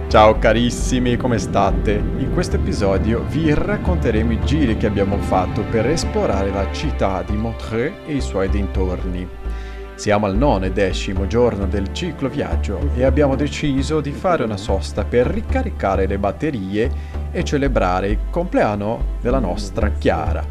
Ciao carissimi, come state? In questo episodio vi racconteremo i giri che abbiamo fatto per esplorare la città di Montreux e i suoi dintorni. Siamo al 9° giorno del cicloviaggio e abbiamo deciso di fare una sosta per ricaricare le batterie e celebrare il compleanno della nostra Chiara.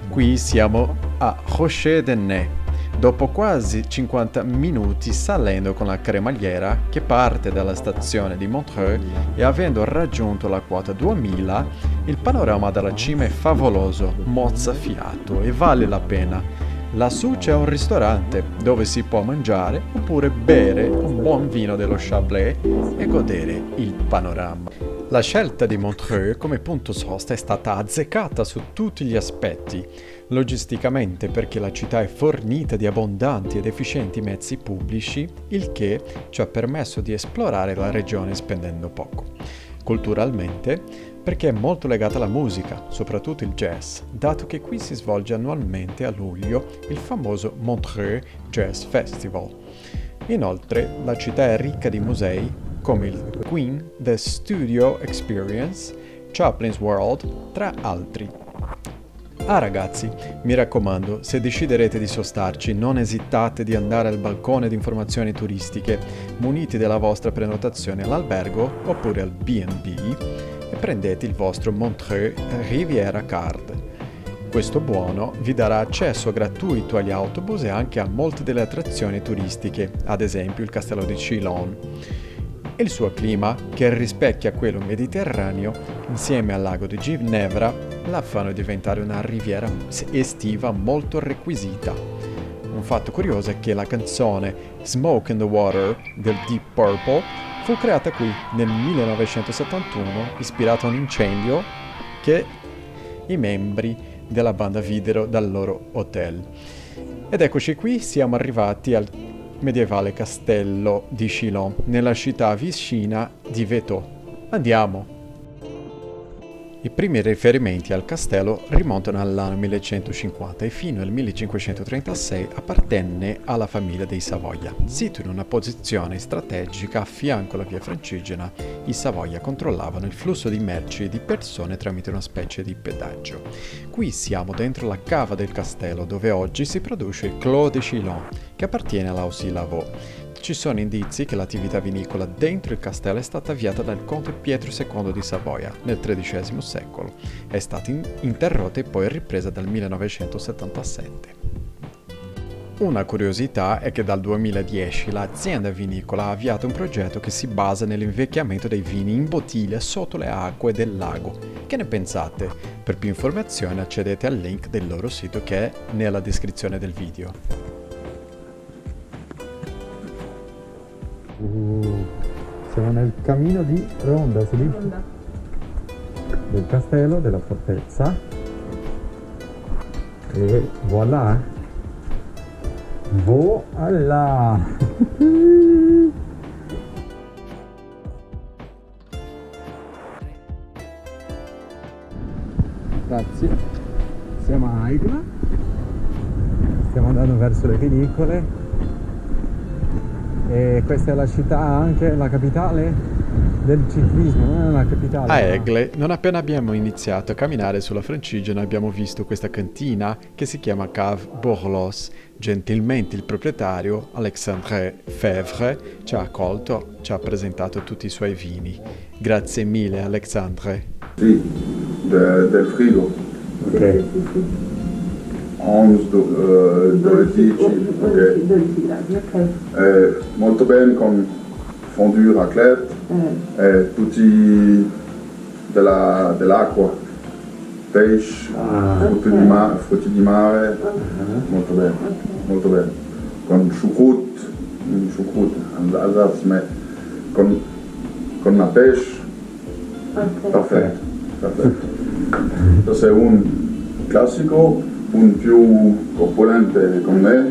Qui siamo a Rocher-de-Naye. Dopo quasi 50 minuti salendo con la cremagliera che parte dalla stazione di Montreux e avendo raggiunto la quota 2000, il panorama dalla cima è favoloso, mozzafiato e vale la pena. Lassù c'è un ristorante dove si può mangiare oppure bere un buon vino dello Chablais e godere il panorama. La scelta di Montreux come punto sosta è stata azzeccata su tutti gli aspetti. Logisticamente perché la città è fornita di abbondanti ed efficienti mezzi pubblici, il che ci ha permesso di esplorare la regione spendendo poco. Culturalmente perché è molto legata alla musica, soprattutto il jazz, dato che qui si svolge annualmente a luglio il famoso Montreux Jazz Festival. Inoltre la città è ricca di musei come il Queen, The Studio Experience, Chaplin's World, tra altri. Ragazzi, mi raccomando, se deciderete di sostarci, non esitate di andare al balcone di informazioni turistiche, muniti della vostra prenotazione all'albergo oppure al B&B e prendete il vostro Montreux Riviera Card. Questo buono vi darà accesso gratuito agli autobus e anche a molte delle attrazioni turistiche, ad esempio il castello di Chillon. Il suo clima, che rispecchia quello mediterraneo, insieme al lago di Ginevra, la fanno diventare una riviera estiva molto requisita. Un fatto curioso è che la canzone Smoke in the Water del Deep Purple fu creata qui nel 1971, ispirata a un incendio che i membri della banda videro dal loro hotel. Ed eccoci qui, siamo arrivati al medievale castello di Chillon, nella città vicina di Vêtaux. Andiamo! I primi riferimenti al castello rimontano all'anno 1150 e fino al 1536 appartenne alla famiglia dei Savoia. Sito in una posizione strategica a fianco alla via Francigena, i Savoia controllavano il flusso di merci e di persone tramite una specie di pedaggio. Qui siamo dentro la cava del castello dove oggi si produce il Clos de Chillon, che appartiene all'Aucy-Lavaux. Ci sono indizi che l'attività vinicola dentro il castello è stata avviata dal conte Pietro II di Savoia nel XIII secolo. È stata interrotta e poi ripresa dal 1977. Una curiosità è che dal 2010 l'azienda vinicola ha avviato un progetto che si basa nell'invecchiamento dei vini in bottiglie sotto le acque del lago. Che ne pensate? Per più informazioni accedete al link del loro sito che è nella descrizione del video. Siamo nel cammino di Ronda, si dice? Ronda. Del castello, della fortezza. E voilà! Voilà! Grazie. Siamo a Aigna. Stiamo andando verso le vinicole. E questa è la città, anche la capitale del ciclismo, non è una capitale. A Aigle, non appena abbiamo iniziato a camminare sulla Francigena abbiamo visto questa cantina che si chiama Cave Bourlos. Gentilmente il proprietario, Alexandre Fèvre, ci ha accolto, ci ha presentato tutti i suoi vini. Grazie mille Alexandre. Sì, del frigo. Ok. 11, 12 gradi, ok. Molto bene con fondue raclette e tutti dell'acqua, pesce, frutti di mare, molto bene. molto bene. Con choucroute, Alsace, ma con la pesce, perfetto. Questo è un classico, un più corpulente con me.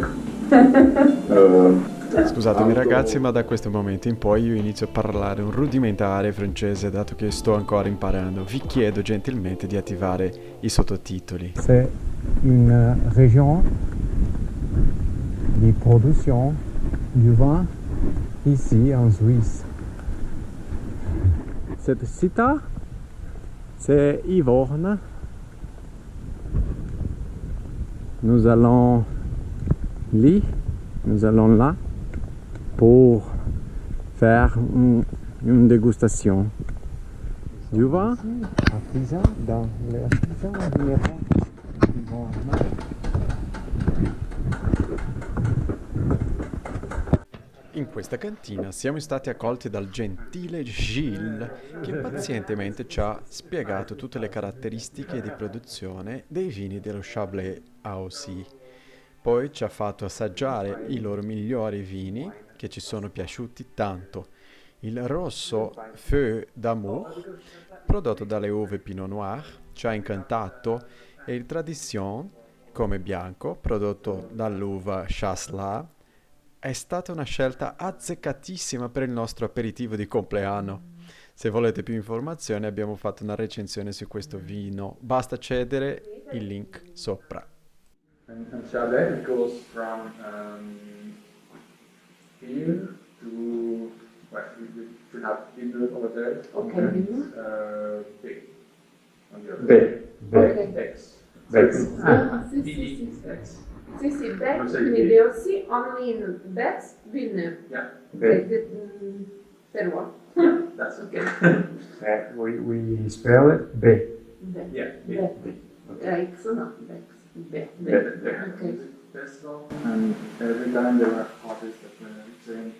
Scusatemi ragazzi, ma da questo momento in poi io inizio a parlare un rudimentare francese, dato che sto ancora imparando. Vi chiedo gentilmente di attivare i sottotitoli. C'est une région de production du vin ici en Suisse. Cette cité, c'est Yvorne. Nous allons là pour faire une dégustation du vin artisan dans les artisans vignerons d'Yvorne. In questa cantina siamo stati accolti dal gentile Gilles, che pazientemente ci ha spiegato tutte le caratteristiche di produzione dei vini dello Chablais AOC. Poi ci ha fatto assaggiare i loro migliori vini, che ci sono piaciuti tanto. Il rosso Feu d'Amour, prodotto dalle uve Pinot Noir, ci ha incantato, e il Tradition, come bianco, prodotto dall'uva Chasselas, è stata una scelta azzeccatissima per il nostro aperitivo di compleanno. Se volete più informazioni abbiamo fatto una recensione su questo vino, basta cedere il link sopra. And Chalet, it goes from here to, well, we should have dinner over there. Okay. And, B. On the other Ok. X. Bex. Ah, sì, D, sì, E, sì. X. Sì, sì, back Non in sei video, sì, only in Bex, Villeneuve. Yeah, Per what? that's okay. We spell it B. Beck. Yeah, B. Beck. X no, Bex. Beck. Yeah. Ok. Festival. And every time there are artists that were saying,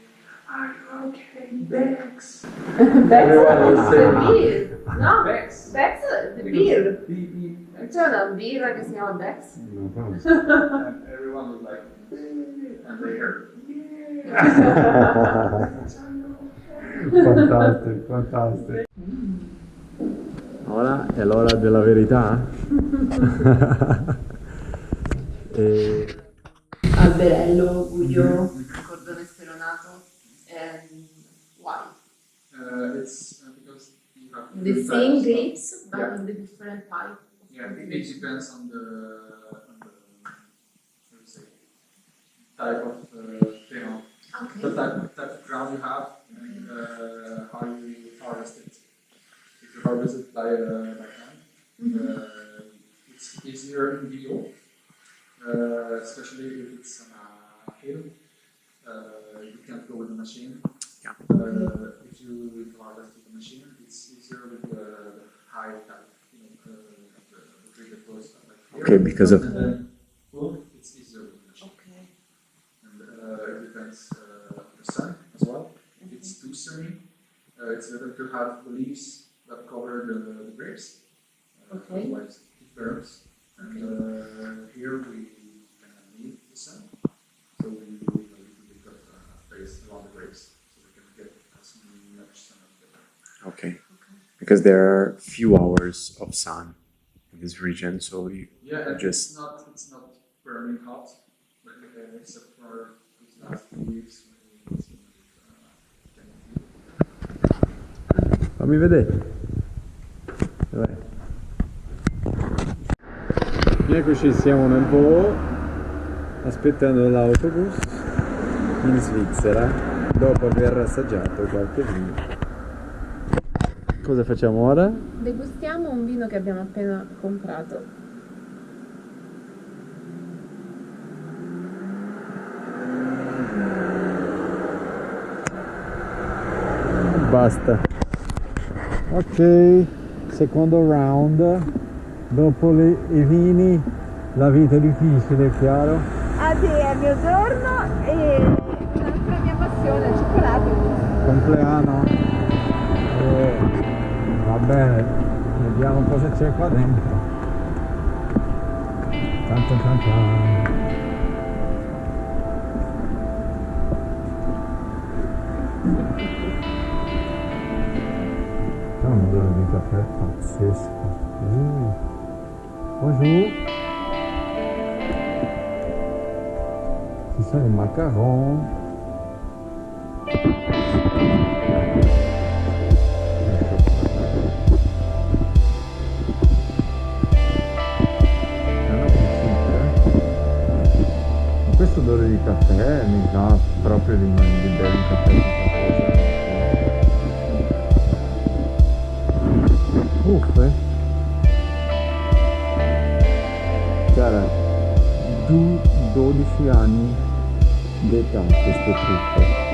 "Are you okay, Bex?" Bex Everyone was the saying, beer. No, Bex. Bex the beer. B. C'è una birra che si chiama Bex? And everyone was like, and they heard, Fantastico. Ora è l'ora della verità. Alberello, Guglio, cordone speronato. Why? It's because you have The different same types of- grapes, but Yeah. in the different type. Yeah, it depends on the how do you say, type of the Okay. type of ground you have and how you harvest it. If you harvest it by hand, it's easier in video, especially if it's on a hill. You can't go with the machine. Yeah. If you harvest with the machine, it's easier with the high type. Okay, because of- And then, well, it's easier with the machine. Okay. And it depends on the sun as well. If it's too sunny, it's better to have the leaves that cover the grapes. Okay. Otherwise it burns. And here we need the sun. So we do a little bit of space around the grapes so we can get as much sun as we can. Okay. Because there are few hours of sun in this region, so you Yeah, and just it's not burning hot, but except for these last leaves. When it's, Fammi vedere. Dov'è? Eccoci, siamo nel volo, aspettando l'autobus in Svizzera, dopo aver assaggiato qualche vino. Cosa facciamo ora? Degustiamo un vino che abbiamo appena comprato. Basta. Ok, secondo round. Dopo i vini, la vita è difficile, è chiaro? Ah sì, è il mio giorno e un'altra mia passione, il cioccolato. Compleanno. Va bene, vediamo cosa c'è qua dentro. Tan tan tan tan. caffè pazzesco. Bonjour. Ci sono i macaron. Questo odore di caffè mi sa proprio di bere un caffè con qualcosa. Uffe. Cara, 12 anni d'età questo trucco.